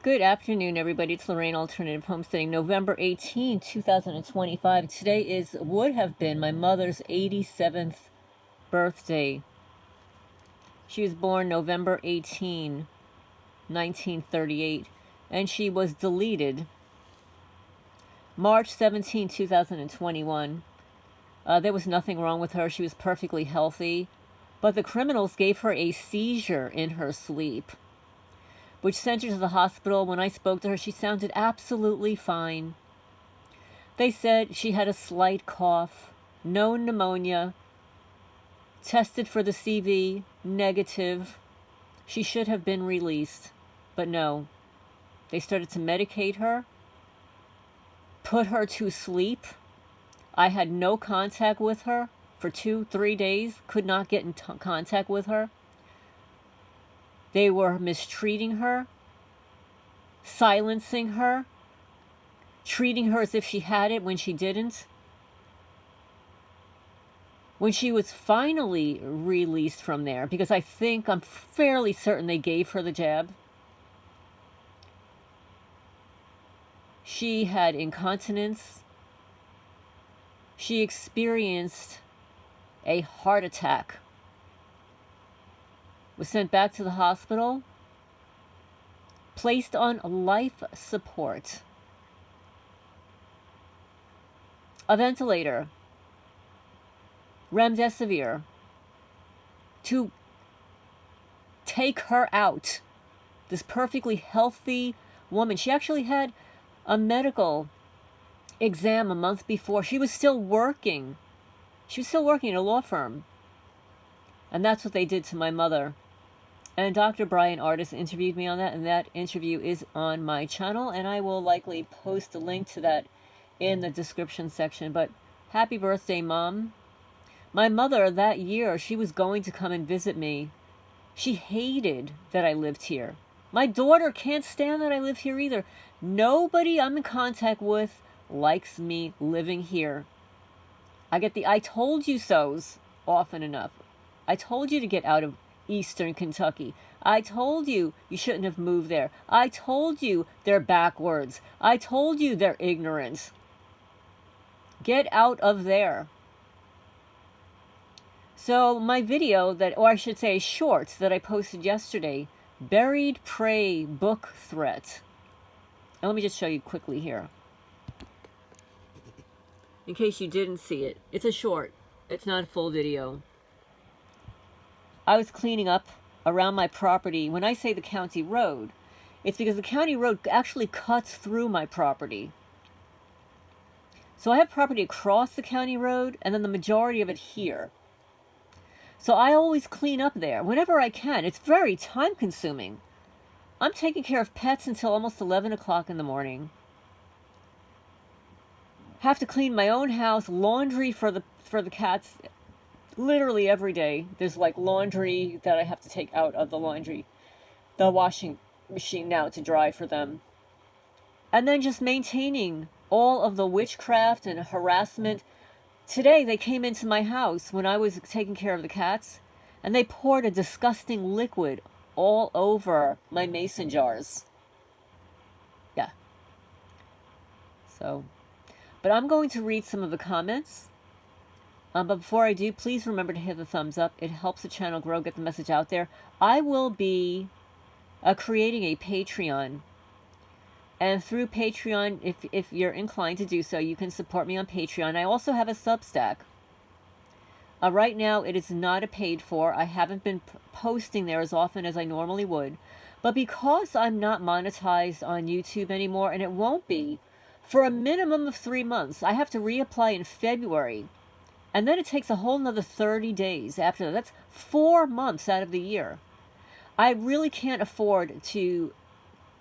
Good afternoon, everybody. It's Lorraine Alternative Homesteading, November 18, 2025. Today would have been my mother's 87th birthday. She was born November 18, 1938, and she was deleted March 17, 2021. There was nothing wrong with her. She was perfectly healthy, but the criminals gave her a seizure in her sleep, which sent her to the hospital. When I spoke to her, she sounded absolutely fine. They said she had a slight cough, no pneumonia, tested for the CV, negative. She should have been released, but no. They started to medicate her, put her to sleep. I had no contact with her for 2-3 days, could not get in contact with her. They were mistreating her, silencing her, treating her as if she had it when she didn't. When she was finally released from there, because I'm fairly certain they gave her the jab, she had incontinence. She experienced a heart attack, was sent back to the hospital, placed on life support, a ventilator, remdesivir, to take her out. This perfectly healthy woman. She actually had a medical exam a month before. She was still working. She was still working at a law firm. And that's what they did to my mother. And Dr. Brian Artis interviewed me on that, and that interview is on my channel, and I will likely post a link to that in the description section. But happy birthday, Mom. My mother, that year, she was going to come and visit me. She hated that I lived here. My daughter can't stand that I live here either. Nobody I'm in contact with likes me living here. I get the "I told you so's" often enough. I told you to get out of Eastern Kentucky. I told you you shouldn't have moved there. I told you they're backwards. I told you they're ignorant. Get out of there. So my video or I should say short that I posted yesterday, Buried Prey book threat. And let me just show you quickly here, in case you didn't see it. It's a short. It's not a full video. I was cleaning up around my property. When I say the county road, it's because the county road actually cuts through my property. So I have property across the county road, and then the majority of it here. So I always clean up there whenever I can. It's very time consuming. I'm taking care of pets until almost 11 o'clock in the morning. Have to clean my own house, laundry for the cats. Literally every day, there's like laundry that I have to take out of the washing machine now to dry for them. And then just maintaining all of the witchcraft and harassment. Today, they came into my house when I was taking care of the cats, and they poured a disgusting liquid all over my mason jars. Yeah. So, but I'm going to read some of the comments. But before I do, please remember to hit the thumbs up. It helps the channel grow, get the message out there. I will be creating a Patreon. And through Patreon, if you're inclined to do so, you can support me on Patreon. I also have a Substack. Right now, it is not a paid for. I haven't been posting there as often as I normally would. But because I'm not monetized on YouTube anymore, and it won't be for a minimum of 3 months, I have to reapply in February. And then it takes a whole nother 30 days after that. That's 4 months out of the year. I really can't afford to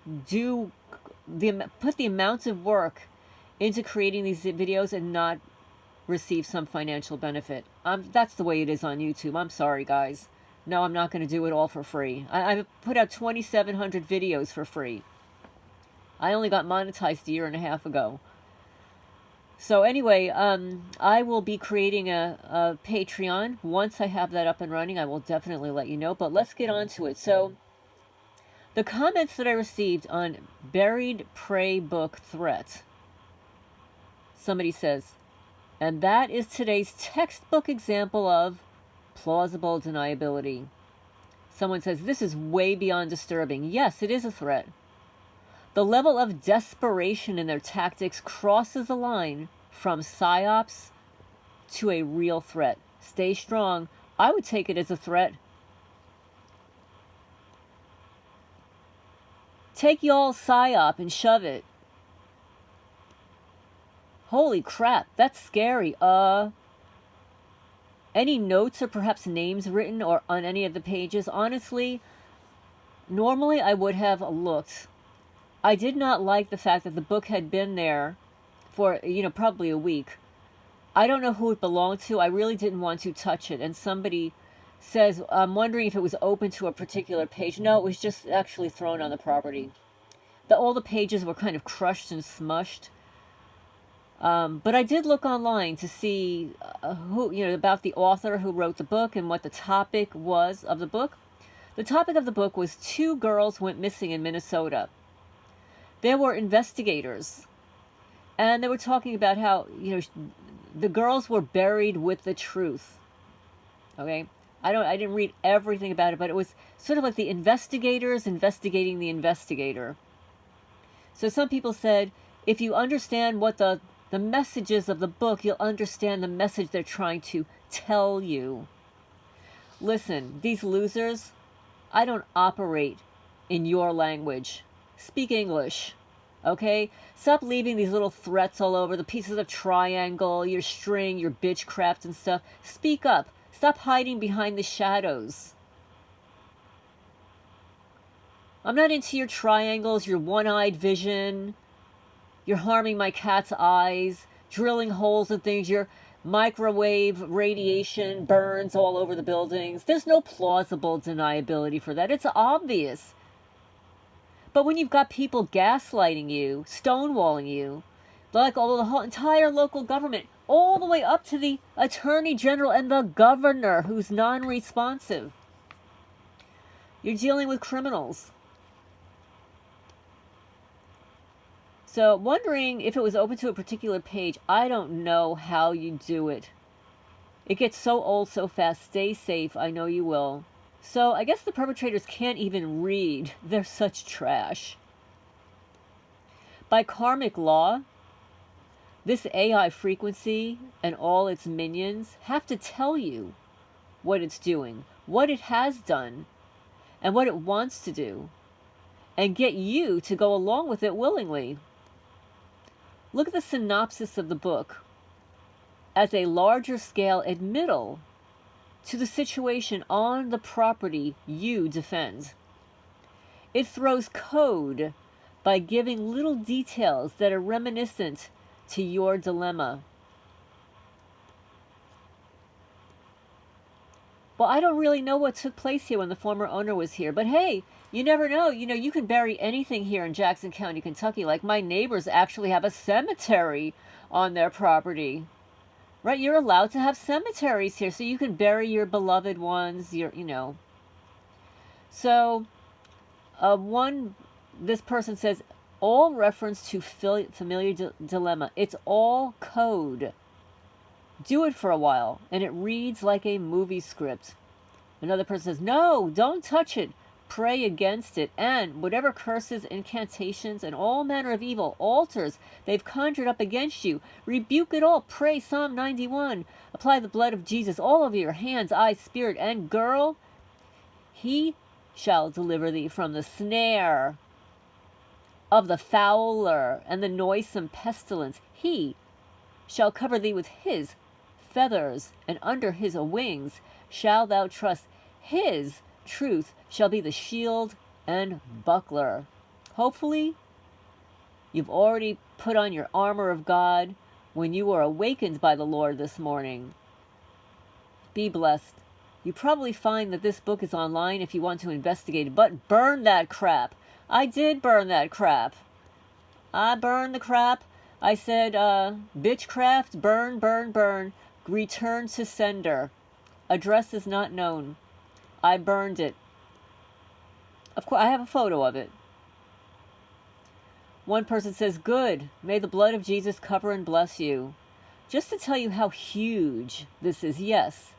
put the amounts of work into creating these videos and not receive some financial benefit. That's the way it is on YouTube. I'm sorry, guys. No, I'm not going to do it all for free. I put out 2,700 videos for free. I only got monetized a year and a half ago. So anyway, I will be creating a Patreon. Once I have that up and running, I will definitely let you know. But let's get on to it. So The comments that I received on Buried Prey book threat. Somebody says, and that is today's textbook example of plausible deniability. Someone says, this is way beyond disturbing. Yes, it is a threat. The level of desperation in their tactics crosses the line from psyops to a real threat. Stay strong. I would take it as a threat. Take y'all's psyop and shove it. Holy crap, that's scary. Any notes or perhaps names written or on any of the pages? Honestly, normally I would have looked. I did not like the fact that the book had been there for, probably a week. I don't know who it belonged to. I really didn't want to touch it. And somebody says, I'm wondering if it was open to a particular page. No, it was just actually thrown on the property. All the pages were kind of crushed and smushed. But I did look online to see about the author who wrote the book and what the topic was of the book. The topic of the book was 2 girls went missing in Minnesota. There were investigators, and they were talking about how, the girls were buried with the truth. Okay? I didn't read everything about it, but it was sort of like the investigators investigating the investigator. So some people said, if you understand what the messages of the book, you'll understand the message they're trying to tell you. Listen, these losers, I don't operate in your language. Speak English, okay? Stop leaving these little threats all over, the pieces of triangle, your string, your bitchcraft and stuff. Speak up. Stop hiding behind the shadows. I'm not into your triangles, your one-eyed vision. You're harming my cat's eyes, drilling holes in things. Your microwave radiation burns all over the buildings. There's no plausible deniability for that. It's obvious. But when you've got people gaslighting you, stonewalling you, like the whole entire local government, all the way up to the attorney general and the governor who's non-responsive, you're dealing with criminals. So wondering if it was open to a particular page, I don't know how you do it. It gets so old so fast. Stay safe. I know you will. So I guess the perpetrators can't even read. They're such trash. By karmic law, this AI frequency and all its minions have to tell you what it's doing, what it has done, and what it wants to do, and get you to go along with it willingly. Look at the synopsis of the book as a larger scale admittal to the situation on the property you defend. It throws code by giving little details that are reminiscent to your dilemma. Well, I don't really know what took place here when the former owner was here, but hey, you never know. You can bury anything here in Jackson County, Kentucky. Like my neighbors actually have a cemetery on their property. Right? You're allowed to have cemeteries here, so you can bury your beloved ones, So, this person says, all reference to familiar dilemma. It's all code. Do it for a while, and it reads like a movie script. Another person says, no, don't touch it. Pray against it, and whatever curses, incantations, and all manner of evil altars they've conjured up against you, rebuke it all. Pray Psalm 91. Apply the blood of Jesus all over your hands, eyes, spirit, and girl, he shall deliver thee from the snare of the fowler and the noisome pestilence. He shall cover thee with his feathers, and under his wings shalt thou trust. His truth shall be the shield and buckler. Hopefully, you've already put on your armor of God when you were awakened by the Lord this morning. Be blessed. You probably find that this book is online if you want to investigate it, but burn that crap. I did burn that crap. I burned the crap. I said, bitchcraft, burn, burn, burn. Return to sender. Address is not known. I burned it. Of course, I have a photo of it. One person says, good, may the blood of Jesus cover and bless you. Just to tell you how huge this is, yes.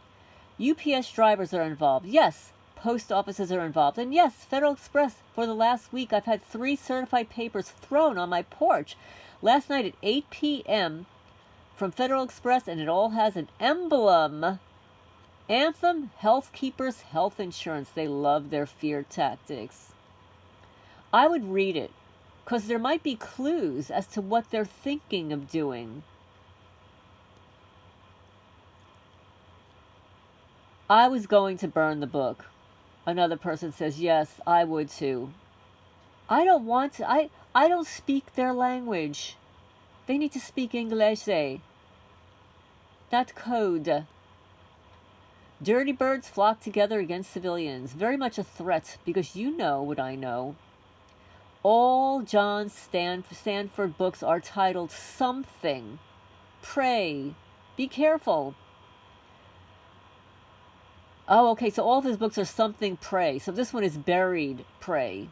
UPS drivers are involved. Yes, post offices are involved. And yes, Federal Express, for the last week, I've had 3 certified papers thrown on my porch. Last night at 8 p.m. from Federal Express, and it all has an emblem. Anthem, Health Keepers, Health Insurance. They love their fear tactics. I would read it, because there might be clues as to what they're thinking of doing. I was going to burn the book. Another person says, yes, I would too. I don't want to. I don't speak their language. They need to speak English, not code. Dirty birds flock together against civilians. Very much a threat, because you know what I know. All John Sanford books are titled something. Pray. Be careful. Oh, okay, so all of his books are something pray. So this one is buried pray.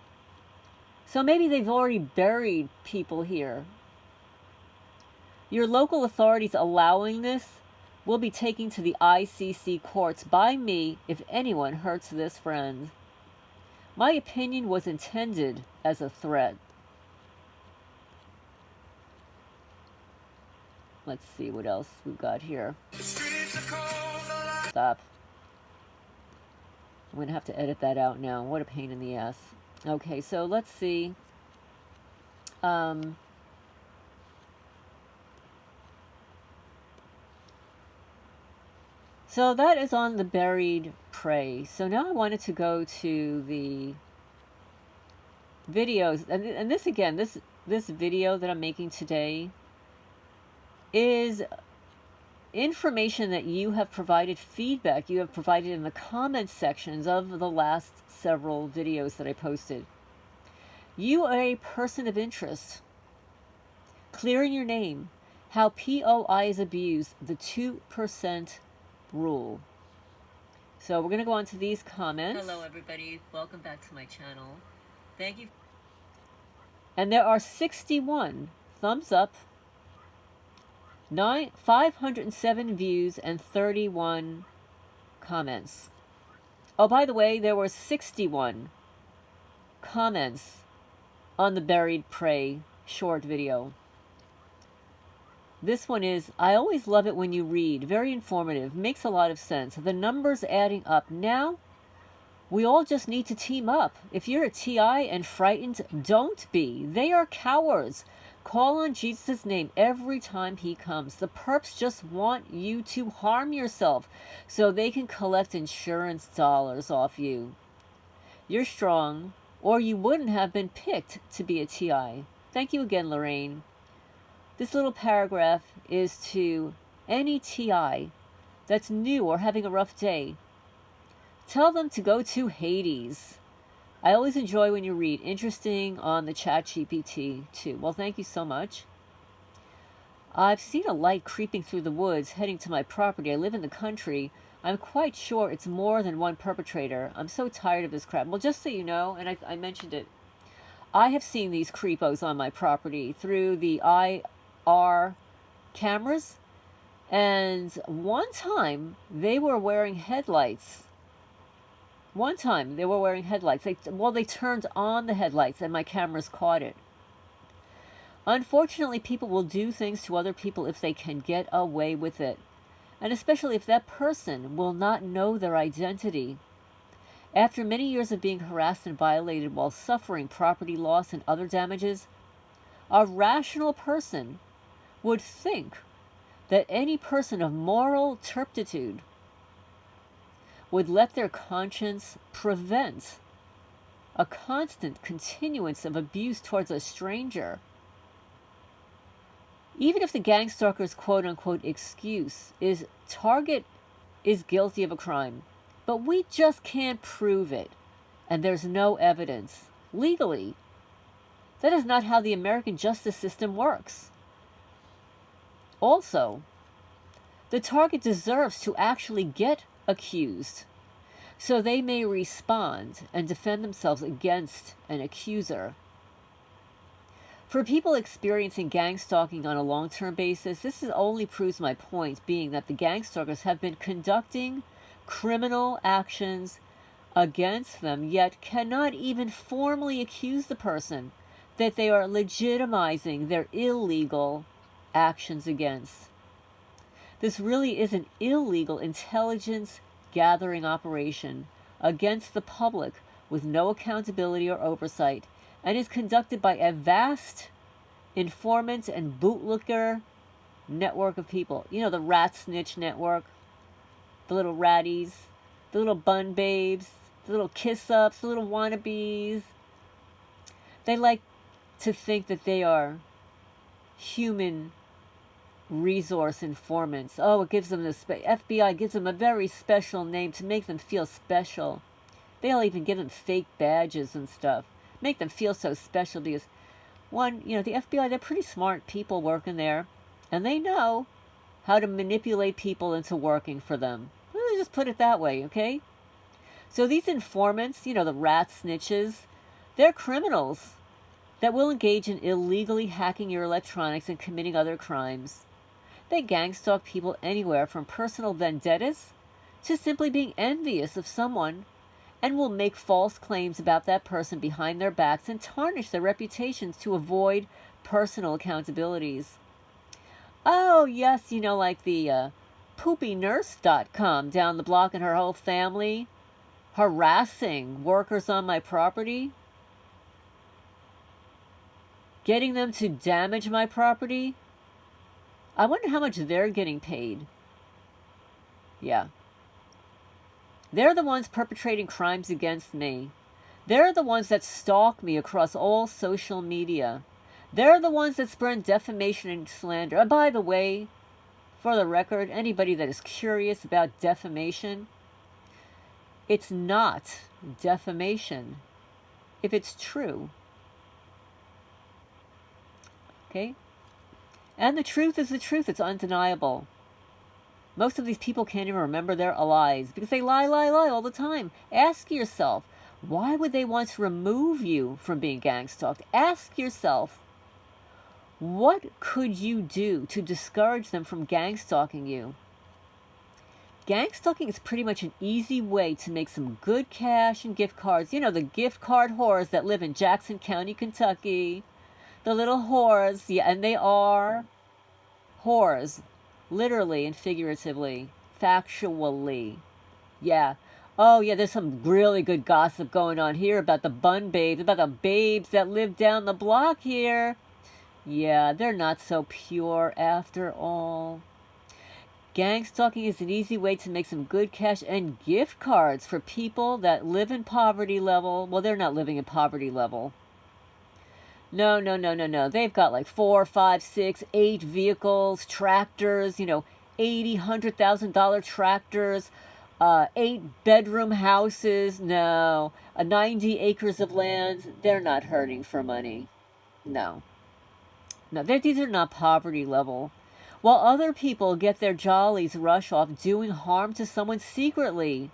So maybe they've already buried people here. Your local authorities allowing this will be taken to the ICC courts by me if anyone hurts this friend. My opinion was intended as a threat. Let's see what else we've got here. Stop. I'm going to have to edit that out now. What a pain in the ass. Okay, so let's see. So that is on the buried prey. So now I wanted to go to the videos. And this, again, this video that I'm making today is information that you have provided, feedback you have provided in the comments sections of the last several videos that I posted. You are a person of interest. Clearing your name. How POI is abused. The 2% rule. So we're going to go on to these comments. Hello everybody. Welcome back to my channel. Thank you. And there are 61 thumbs up, 507 views, and 31 comments. Oh, by the way, there were 61 comments on the Buried Prey short video. This one is, I always love it when you read. Very informative. Makes a lot of sense. The numbers adding up. Now, we all just need to team up. If you're a TI and frightened, don't be. They are cowards. Call on Jesus' name every time he comes. The perps just want you to harm yourself so they can collect insurance dollars off you. You're strong, or you wouldn't have been picked to be a TI. Thank you again, Lorraine. This little paragraph is to any TI that's new or having a rough day. Tell them to go to Hades. I always enjoy when you read. Interesting on the ChatGPT too. Well, thank you so much. I've seen a light creeping through the woods heading to my property. I live in the country. I'm quite sure it's more than one perpetrator. I'm so tired of this crap. Well, just so you know, and I mentioned it, I have seen these creepos on my property through the IR cameras, and one time they were wearing headlights. They turned on the headlights and my cameras caught it. Unfortunately, people will do things to other people if they can get away with it. And especially if that person will not know their identity. After many years of being harassed and violated while suffering property loss and other damages, a rational person would think that any person of moral turpitude would let their conscience prevent a constant continuance of abuse towards a stranger. Even if the gangstalker's quote-unquote excuse is target is guilty of a crime, but we just can't prove it, and there's no evidence. Legally, that is not how the American justice system works. Also, the target deserves to actually get accused. so they may respond and defend themselves against an accuser. For people experiencing gang stalking on a long-term basis, this only proves my point, being that the gang stalkers have been conducting criminal actions against them, yet cannot even formally accuse the person that they are legitimizing their illegal actions against. This really is an illegal intelligence gathering operation against the public with no accountability or oversight, and is conducted by a vast informant and bootlicker network of people. You know, the rat snitch network, the little ratties, the little bun babes, the little kiss-ups, the little wannabes. They like to think that they are human resource informants. Oh, it gives them this, FBI gives them a very special name to make them feel special. They'll even give them fake badges and stuff. Make them feel so special because, one, you know, the FBI, they're pretty smart people working there. And they know how to manipulate people into working for them. Let's just put it that way, okay? So these informants, you know, the rat snitches, they're criminals that will engage in illegally hacking your electronics and committing other crimes. They gang stalk people anywhere from personal vendettas to simply being envious of someone, and will make false claims about that person behind their backs and tarnish their reputations to avoid personal accountabilities. Oh, yes, you know, like the poopynurse.com down the block and her whole family harassing workers on my property, getting them to damage my property. I wonder how much they're getting paid. Yeah. They're the ones perpetrating crimes against me. They're the ones that stalk me across all social media. They're the ones that spread defamation and slander. And by the way, for the record, anybody that is curious about defamation, it's not defamation if it's true. Okay? And the truth is the truth. It's undeniable. Most of these people can't even remember their lies because they lie all the time. Ask yourself, why would they want to remove you from being gang stalked? Ask yourself, what could you do to discourage them from gang stalking you? Gang stalking is pretty much an easy way to make some good cash and gift cards. You know, the gift card whores that live in Jackson County, Kentucky. The little whores, yeah, and they are whores. Literally and figuratively. Factually. Yeah. Oh, yeah, there's some really good gossip going on here about the bun babes, about the babes that live down the block here. Yeah, they're not so pure after all. Gang stalking is an easy way to make some good cash and gift cards for people that live in poverty level. Well, they're not living in poverty level. No. They've got like 4, 5, 6, 8 vehicles, tractors, you know, $80,000, $100,000 tractors, 8-bedroom houses. No, 90 acres of land. They're not hurting for money. No, these are not poverty level. While other people get their jollies rush off doing harm to someone secretly,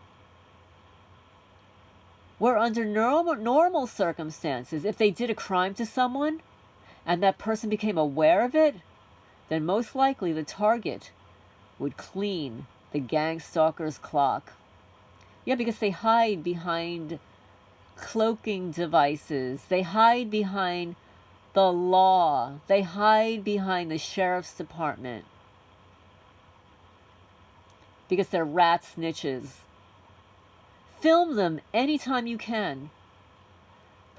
where under normal circumstances, if they did a crime to someone and that person became aware of it, then most likely the target would clean the gang stalker's clock. Yeah, because they hide behind cloaking devices. They hide behind the law. They hide behind the sheriff's department. Because they're rat snitches. Film them anytime you can.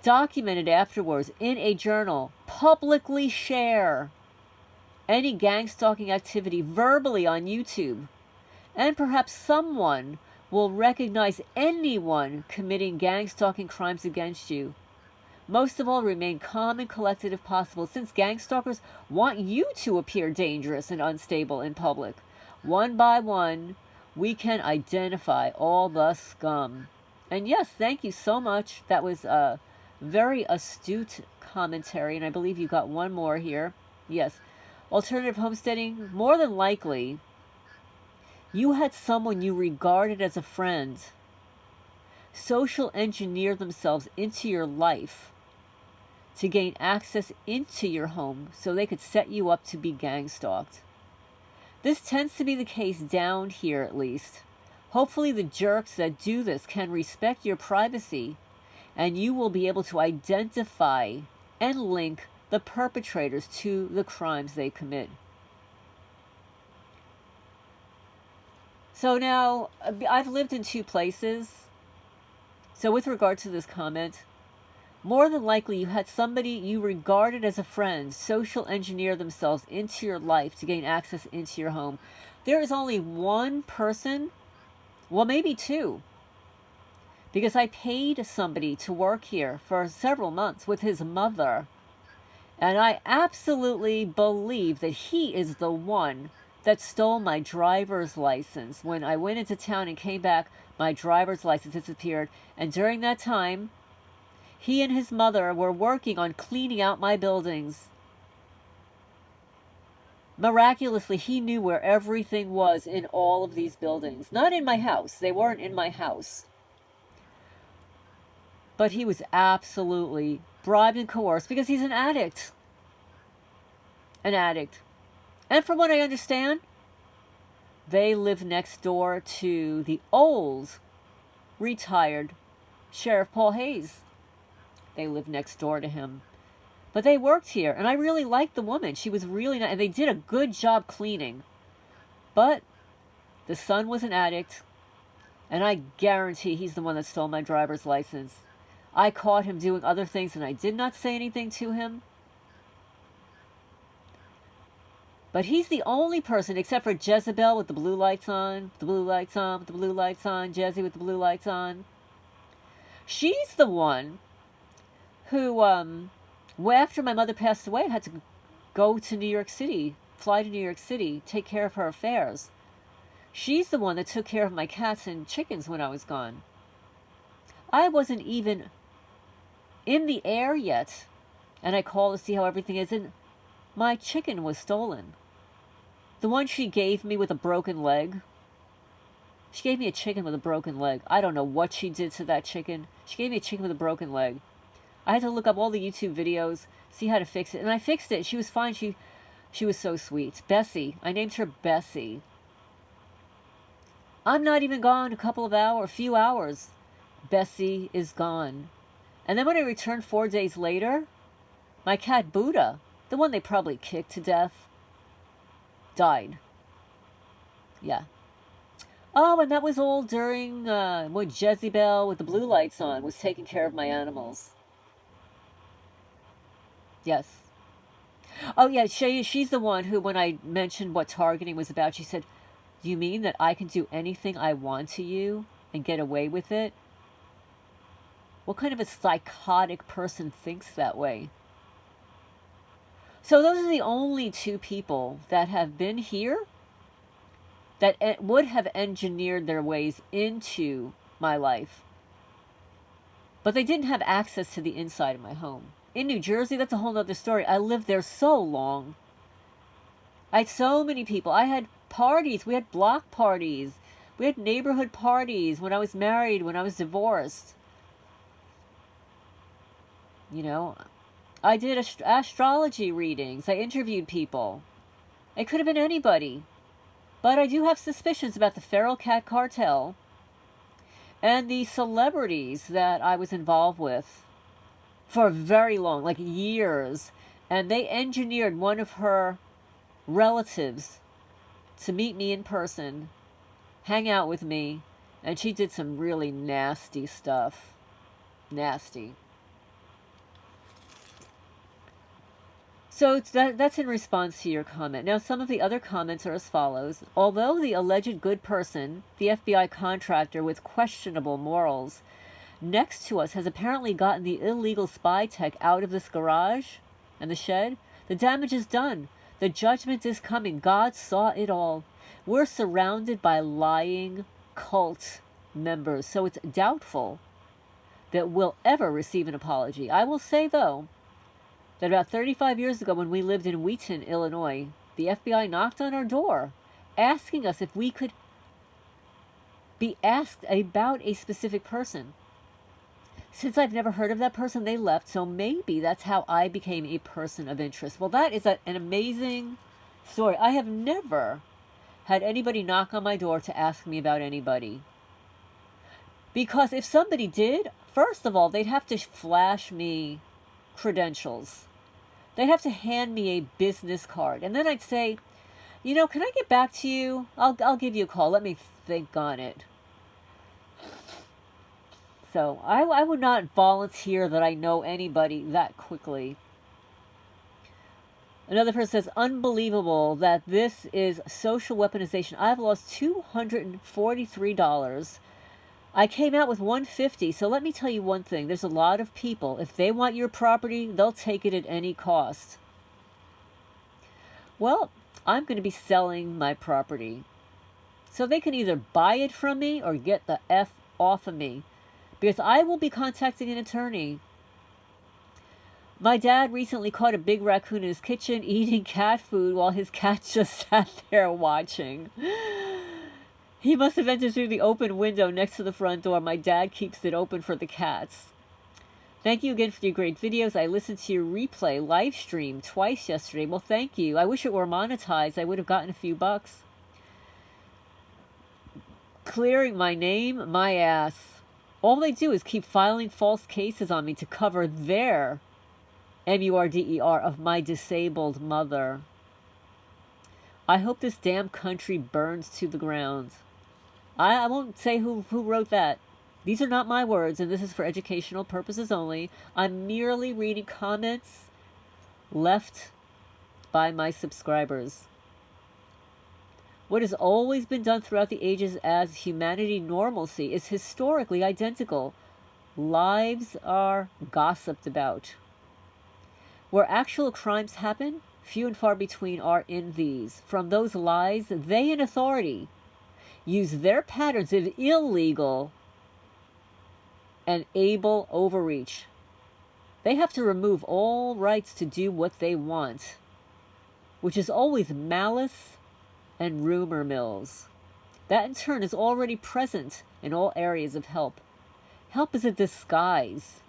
Document it afterwards in a journal. Publicly share any gang stalking activity verbally on YouTube. And perhaps someone will recognize anyone committing gang stalking crimes against you. Most of all, remain calm and collected if possible, since gang stalkers want you to appear dangerous and unstable in public. One by one, we can identify all the scum. And yes, thank you so much. That was a very astute commentary, and I believe you got one more here. Yes. Alternative homesteading, more than likely, you had someone you regarded as a friend social engineer themselves into your life to gain access into your home so they could set you up to be gang stalked. This tends to be the case down here, at least. Hopefully the jerks that do this can respect your privacy, and you will be able to identify and link the perpetrators to the crimes they commit. So now, I've lived in 2 places. So with regard to this comment, more than likely you had somebody you regarded as a friend social engineer themselves into your life to gain access into your home. There is only one person, well, maybe 2, because I paid somebody to work here for several months with his mother, and I absolutely believe that he is the one that stole my driver's license. When I went into town and came back, my driver's license disappeared, and during that time, he and his mother were working on cleaning out my buildings. Miraculously, he knew where everything was in all of these buildings. Not in my house. They weren't in my house. But he was absolutely bribed and coerced because he's an addict. An addict. And from what I understand, they live next door to the old, retired Sheriff Paul Hayes. They lived next door to him. But they worked here, and I really liked the woman. She was really nice, and they did a good job cleaning. But the son was an addict, and I guarantee he's the one that stole my driver's license. I caught him doing other things, and I did not say anything to him. But he's the only person, except for Jezebel with the blue lights on, the blue lights on, with the blue lights on, Jezzy with the blue lights on. She's the one who, after my mother passed away, had to go to New York City, fly to New York City, take care of her affairs. She's the one that took care of my cats and chickens when I was gone. I wasn't even in the air yet, and I called to see how everything is, and my chicken was stolen. The one she gave me with a broken leg. She gave me a chicken with a broken leg. I don't know what she did to that chicken. She gave me a chicken with a broken leg. I had to look up all the YouTube videos, see how to fix it. And I fixed it. She was fine. She was so sweet. Bessie. I named her Bessie. I'm not even gone a few hours. Bessie is gone. And then when I returned 4 days later, my cat Buddha, the one they probably kicked to death, died. Yeah. Oh, and that was all during when Jezebel with the blue lights on was taking care of my animals. Yes. Oh, yeah, she's the one who, when I mentioned what targeting was about, she said, "Do you mean that I can do anything I want to you and get away with it?" What kind of a psychotic person thinks that way? So those are the only 2 people that have been here that would have engineered their ways into my life. But they didn't have access to the inside of my home. In New Jersey, that's a whole other story. I lived there so long. I had so many people. I had parties. We had block parties. We had neighborhood parties when I was married, when I was divorced. You know, I did astrology readings. I interviewed people. It could have been anybody. But I do have suspicions about the feral cat cartel and the celebrities that I was involved with for very long, like years. And they engineered one of her relatives to meet me in person, hang out with me, and she did some really nasty stuff. Nasty. So that's in response to your comment. Now, some of the other comments are as follows. Although the alleged good person, the FBI contractor with questionable morals, next to us has apparently gotten the illegal spy tech out of this garage and the shed, the damage is done. The judgment is coming. God saw it all. We're surrounded by lying cult members, so it's doubtful that we'll ever receive an apology. I will say, though, that about 35 years ago when we lived in Wheaton, Illinois, the FBI knocked on our door asking us if we could be asked about a specific person. Since I've never heard of that person, they left. So maybe that's how I became a person of interest. Well, that is an amazing story. I have never had anybody knock on my door to ask me about anybody. Because if somebody did, first of all, they'd have to flash me credentials. They'd have to hand me a business card. And then I'd say, you know, can I get back to you? I'll give you a call. Let me think on it. So I would not volunteer that I know anybody that quickly. Another person says, unbelievable that this is social weaponization. I've lost $243. I came out with $150. So let me tell you one thing. There's a lot of people, if they want your property, they'll take it at any cost. Well, I'm going to be selling my property. So they can either buy it from me or get the F off of me. Because I will be contacting an attorney. My dad recently caught a big raccoon in his kitchen eating cat food while his cat just sat there watching. He must have entered through the open window next to the front door. My dad keeps it open for the cats. Thank you again for your great videos. I listened to your replay live stream twice yesterday. Well, thank you. I wish it were monetized. I would have gotten a few bucks. Clearing my name, my ass. All they do is keep filing false cases on me to cover their MURDER of my disabled mother. I hope this damn country burns to the ground. I won't say who wrote that. These are not my words, and this is for educational purposes only. I'm merely reading comments left by my subscribers. What has always been done throughout the ages as humanity normalcy is historically identical. Lives are gossiped about. Where actual crimes happen, few and far between are in these. From those lies, they in authority use their patterns of illegal and able overreach. They have to remove all rights to do what they want, which is always malice and rumor mills. That in turn is already present in all areas of help. Help is a disguise.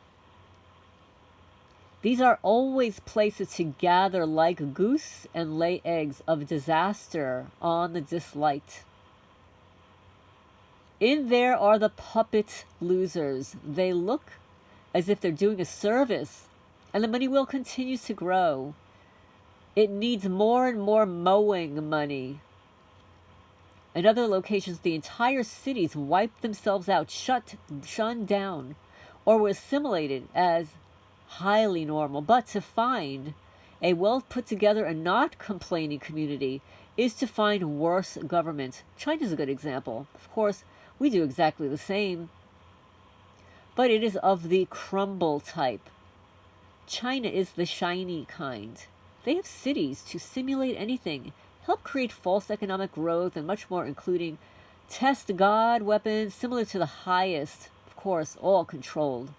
These are always places to gather like goose and lay eggs of disaster on the disliked. In there are the puppet losers. They look as if they're doing a service, and the money wheel continues to grow. It needs more and more mowing money. In other locations, the entire cities wiped themselves out, shunned down, or were assimilated as highly normal. But to find a well put together and not complaining community is to find worse government. China's a good example. Of course, we do exactly the same, but it is of the crumble type. China is the shiny kind. They have cities to simulate anything, help create false economic growth, and much more, including test God weapons similar to the highest, of course, all controlled.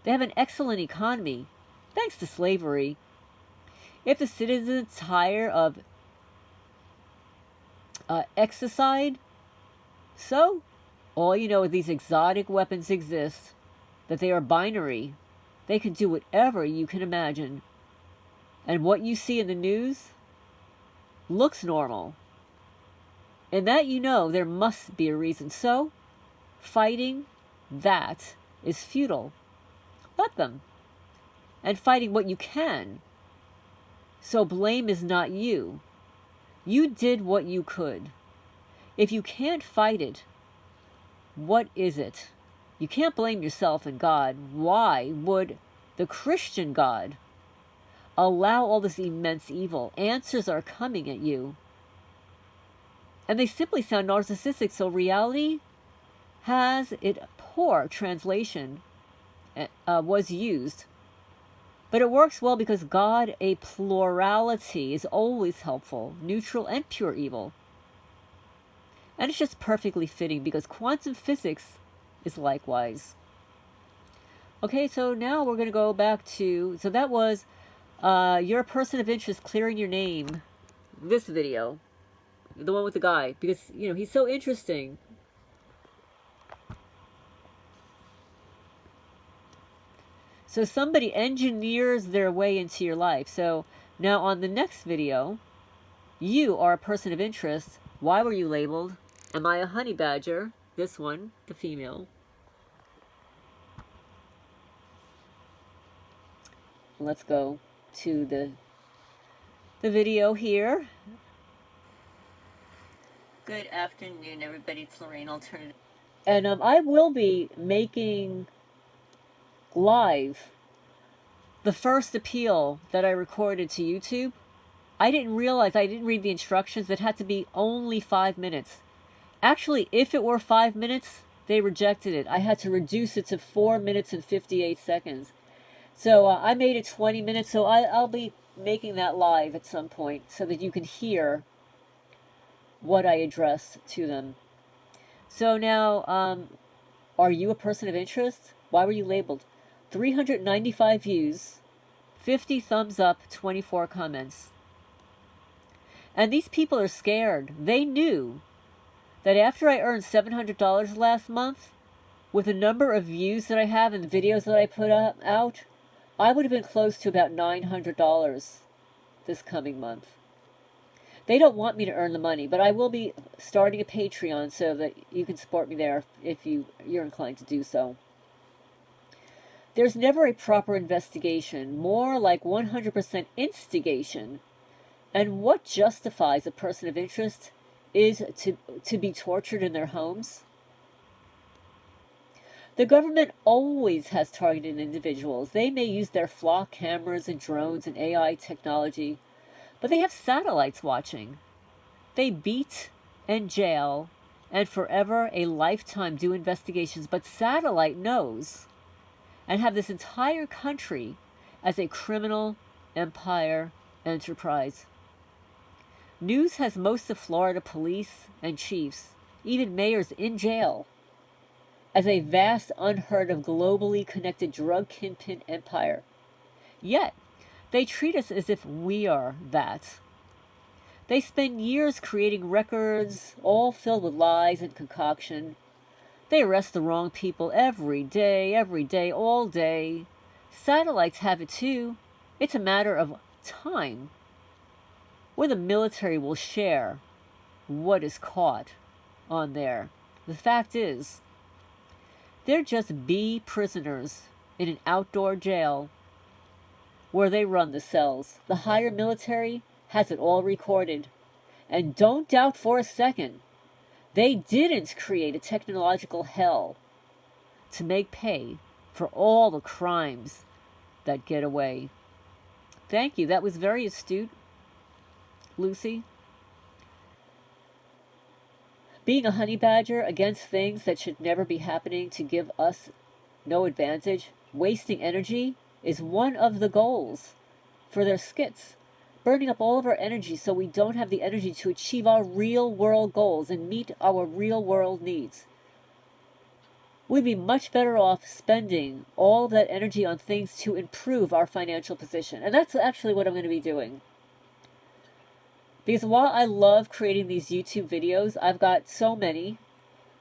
They have an excellent economy, thanks to slavery. If the citizens tire of exocide, so all you know is these exotic weapons exist, that they are binary. They can do whatever you can imagine. And what you see in the news looks normal. And that you know there must be a reason. So, fighting that is futile. Let them. And fighting what you can. So blame is not you. You did what you could. If you can't fight it, what is it? You can't blame yourself and God. Why would the Christian God allow all this immense evil? Answers are coming at you. And they simply sound narcissistic, so reality has it poor translation was used. But it works well because God, a plurality, is always helpful, neutral, and pure evil. And it's just perfectly fitting because quantum physics is likewise. Okay, so now we're going to go back to, so that was you're a person of interest, clearing your name. This video, the one with the guy, because, you know, he's so interesting. So somebody engineers their way into your life. So now on the next video, you are a person of interest. Why were you labeled? Am I a honey badger? This one, the female. Let's go to the video here. Good afternoon, everybody. It's Lorraine Alternative. And I will be making live the first appeal that I recorded to YouTube. I didn't realize, I didn't read the instructions, it had to be only 5 minutes. Actually, if it were 5 minutes, they rejected it. I had to reduce it to 4 minutes and 58 seconds. So I made it 20 minutes, so I'll be making that live at some point so that you can hear what I address to them. So now, are you a person of interest? Why were you labeled? 395 views, 50 thumbs up, 24 comments. And these people are scared. They knew that after I earned $700 last month, with the number of views that I have and the videos that I put out, I would have been close to about $900 this coming month. They don't want me to earn the money, but I will be starting a Patreon so that you can support me there if you're inclined to do so. There's never a proper investigation, more like 100% instigation. And what justifies a person of interest is to be tortured in their homes. The government always has targeted individuals. They may use their flock cameras and drones and AI technology, but they have satellites watching. They beat and jail and forever a lifetime do investigations, but satellite knows and have this entire country as a criminal empire enterprise. News has most of Florida police and chiefs, even mayors, in jail as a vast, unheard of, globally connected drug kingpin empire. Yet, they treat us as if we are that. They spend years creating records, all filled with lies and concoction. They arrest the wrong people every day, all day. Satellites have it too. It's a matter of time where the military will share what is caught on there. The fact is, they're just bee prisoners in an outdoor jail where they run the cells. The higher military has it all recorded. And don't doubt for a second, they didn't create a technological hell to make pay for all the crimes that get away. Thank you. That was very astute, Lucy. Being a honey badger against things that should never be happening to give us no advantage, wasting energy, is one of the goals for their skits. Burning up all of our energy so we don't have the energy to achieve our real world goals and meet our real world needs. We'd be much better off spending all of that energy on things to improve our financial position. And that's actually what I'm going to be doing. Because while I love creating these YouTube videos, I've got so many.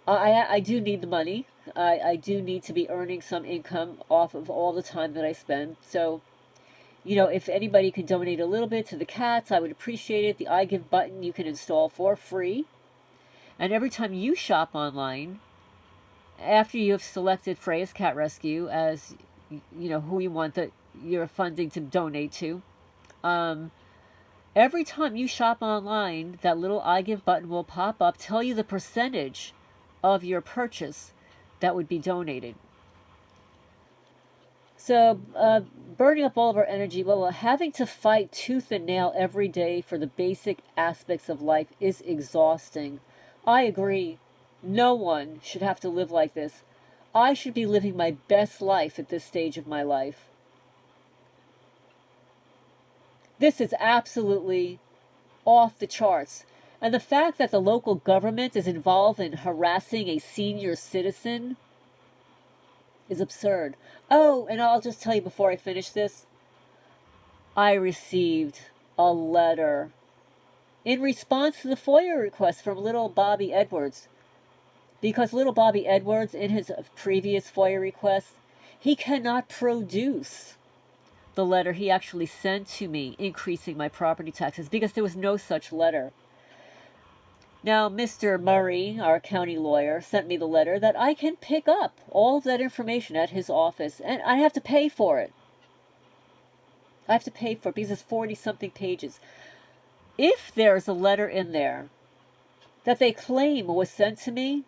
I do need the money. I do need to be earning some income off of all the time that I spend. So, you know, if anybody can donate a little bit to the cats, I would appreciate it. The I Give button you can install for free. And every time you shop online, after you have selected Freya's Cat Rescue as, you know, who you want your funding to donate to, every time you shop online, that little I Give button will pop up, tell you the percentage of your purchase that would be donated. So, burning up all of our energy, well, having to fight tooth and nail every day for the basic aspects of life is exhausting. I agree. No one should have to live like this. I should be living my best life at this stage of my life. This is absolutely off the charts. And the fact that the local government is involved in harassing a senior citizen is absurd. Oh, and I'll just tell you before I finish this, I received a letter in response to the FOIA request from little Bobby Edwards. Because little Bobby Edwards, in his previous FOIA request, He cannot produce the letter he actually sent to me increasing my property taxes because there was no such letter. Now, Mr. Murray, our county lawyer, sent me the letter that I can pick up all of that information at his office, and I have to pay for it. I have to pay for it because it's 40-something pages. If there's a letter in there that they claim was sent to me,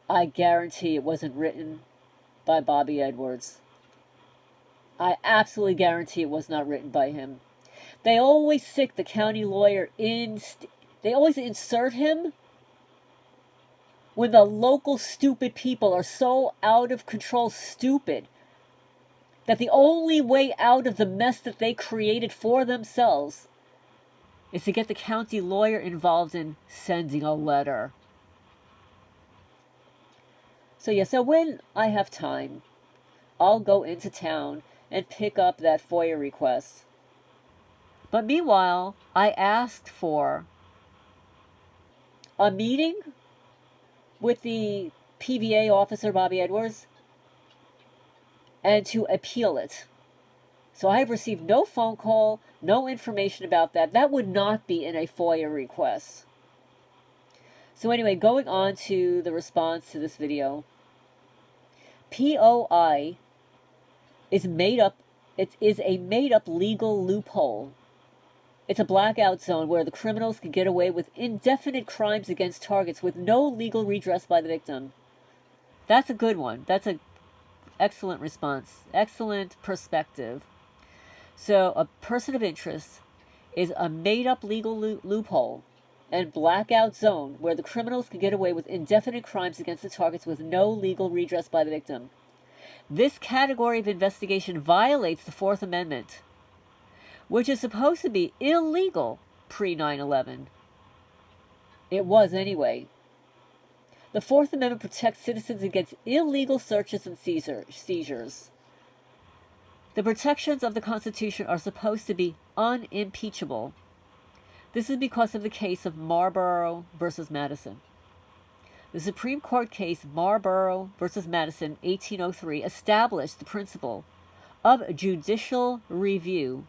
I guarantee it wasn't written by Bobby Edwards. I absolutely guarantee it was not written by him. They always stick the county lawyer in. They always insert him when the local stupid people are so out of control stupid that the only way out of the mess that they created for themselves is to get the county lawyer involved in sending a letter. So when I have time, I'll go into town and pick up that FOIA request. But meanwhile, I asked for a meeting with the PVA officer, Bobby Edwards, and to appeal it. So I have received no phone call, no information about that. That would not be in a FOIA request. So anyway, going on to the response to this video. POI is made up. It is a made-up legal loophole. It's a blackout zone where the criminals can get away with indefinite crimes against targets with no legal redress by the victim. That's a good one. That's an excellent response. Excellent perspective. So a person of interest is a made-up legal loophole and blackout zone where the criminals can get away with indefinite crimes against the targets with no legal redress by the victim. This category of investigation violates the Fourth Amendment, which is supposed to be illegal pre-9/11. It was anyway. The Fourth Amendment protects citizens against illegal searches and seizures. The protections of the Constitution are supposed to be unimpeachable. This is because of the case of Marlborough versus Madison. The Supreme Court case Marlborough versus Madison, 1803, established the principle of judicial review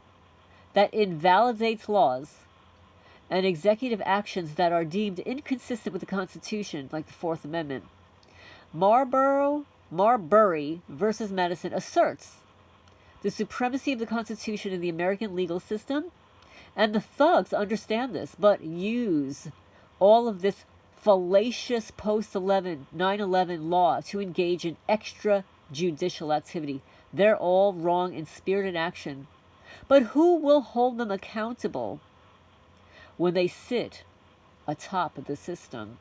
that invalidates laws and executive actions that are deemed inconsistent with the Constitution, like the Fourth Amendment. Marbury versus Madison asserts the supremacy of the Constitution in the American legal system, and the thugs understand this, but use all of this fallacious post-9/11 law to engage in extrajudicial activity. They're all wrong in spirited action. But who will hold them accountable when they sit atop of the system?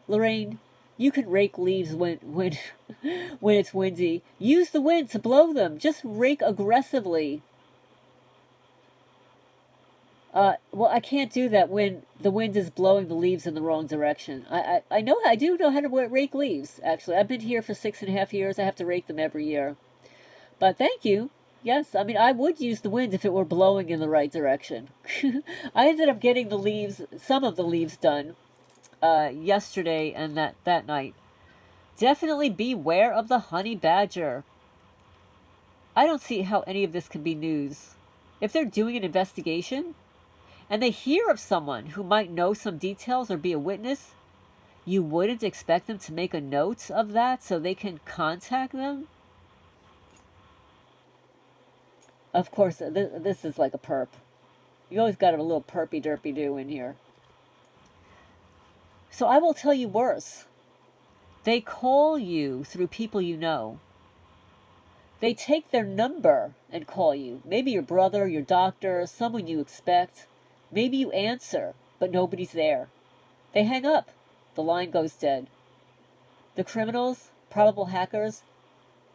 Lorraine, you can rake leaves when it's windy. Use the wind to blow them. Just rake aggressively. Well, I can't do that when the wind is blowing the leaves in the wrong direction. I do know how to rake leaves, actually. I've been here for 6.5 years. I have to rake them every year. But thank you. Yes, I mean, I would use the wind if it were blowing in the right direction. I ended up getting some of the leaves done yesterday and that night. Definitely beware of the honey badger. I don't see how any of this can be news. If they're doing an investigation and they hear of someone who might know some details or be a witness, you wouldn't expect them to make a note of that so they can contact them? Of course, this is like a perp. You always got a little perpy-derpy-do in here. So I will tell you worse. They call you through people you know. They take their number and call you. Maybe your brother, your doctor, someone you expect. Maybe you answer, but nobody's there. They hang up. The line goes dead. The criminals, probable hackers,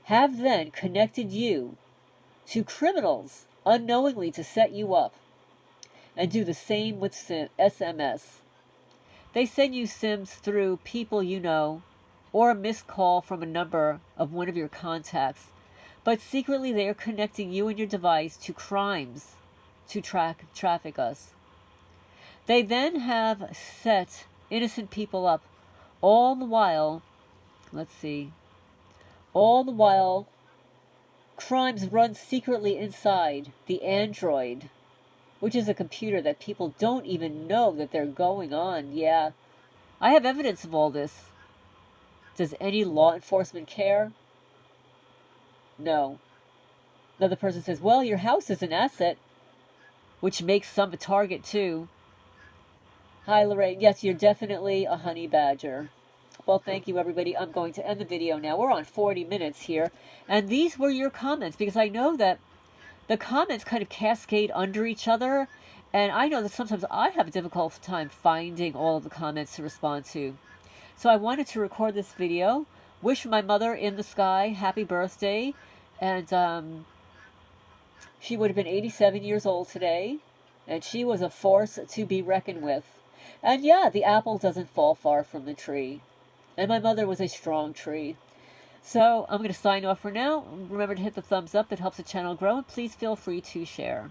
have then connected you to criminals unknowingly to set you up, and do the same with SMS. They send you SIMs through people you know, or a missed call from a number of one of your contacts, but secretly they are connecting you and your device to crimes to traffic us. They then have set innocent people up, all the while Let's see. All the while, crimes run secretly inside the android, which is a computer that people don't even know that they're going on. Yeah, I have evidence of all this. Does any law enforcement care? No. Another person says, well, your house is an asset, which makes some a target too. Hi, Lorraine. Yes, you're definitely a honey badger. Well, thank you, everybody. I'm going to end the video now. We're on 40 minutes here. And these were your comments, because I know that the comments kind of cascade under each other. And I know that sometimes I have a difficult time finding all of the comments to respond to. So I wanted to record this video, wish my mother in the sky happy birthday. And she would have been 87 years old today. And she was a force to be reckoned with. And yeah, the apple doesn't fall far from the tree. And my mother was a strong tree. So I'm going to sign off for now. Remember to hit the thumbs up. That helps the channel grow. And please feel free to share.